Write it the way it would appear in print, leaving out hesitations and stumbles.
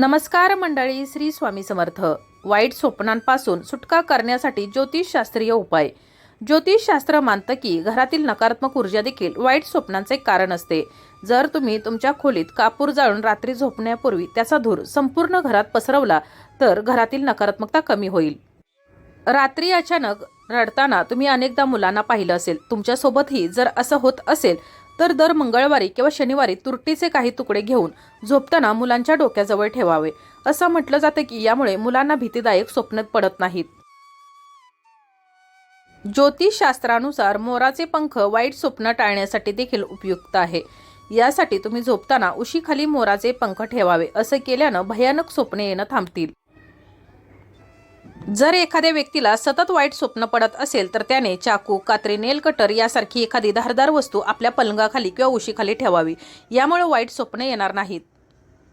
नमस्कार मंडळी, श्री स्वामी समर्थ। वाईट स्वप्नांपासून सुटका करण्यासाठी ज्योतिषशास्त्रीय उपाय। ज्योतिषशास्त्र मानतं की घरातील नकारात्मक ऊर्जा देखील वाईट स्वप्नांचे कारण असते। जर तुम्ही तुमच्या खोलीत कापूर जाळून रात्री झोपण्यापूर्वी त्याचा धूर संपूर्ण घरात पसरवला तर घरातील नकारात्मकता कमी होईल। रात्री अचानक रडताना तुम्ही अनेकदा मुलांना पाहिलं असेल। तुमच्यासोबतही जर असं होत असेल तर दर मंगळवारी किंवा शनिवारी तुरटीचे काही तुकडे घेऊन झोपताना मुलांच्या डोक्याजवळ ठेवावे। असं म्हटलं जातं की यामुळे मुलांना भीतीदायक स्वप्न पडत नाहीत। ज्योतिषशास्त्रानुसार मोराचे पंख वाईट स्वप्न टाळण्यासाठी देखील उपयुक्त आहे। यासाठी तुम्ही झोपताना उशीखाली मोराचे पंख ठेवावे। असं केल्यानं भयानक स्वप्ने येणं थांबतील। जर एखाद्या व्यक्तीला सतत वाईट स्वप्न पडत असेल तर त्याने चाकू, कात्री, नेल कटर यासारखी एखादी धारदार वस्तू आपल्या पलंगाखाली किंवा उशीखाली ठेवावी। यामुळे वाईट स्वप्न येणार नाहीत।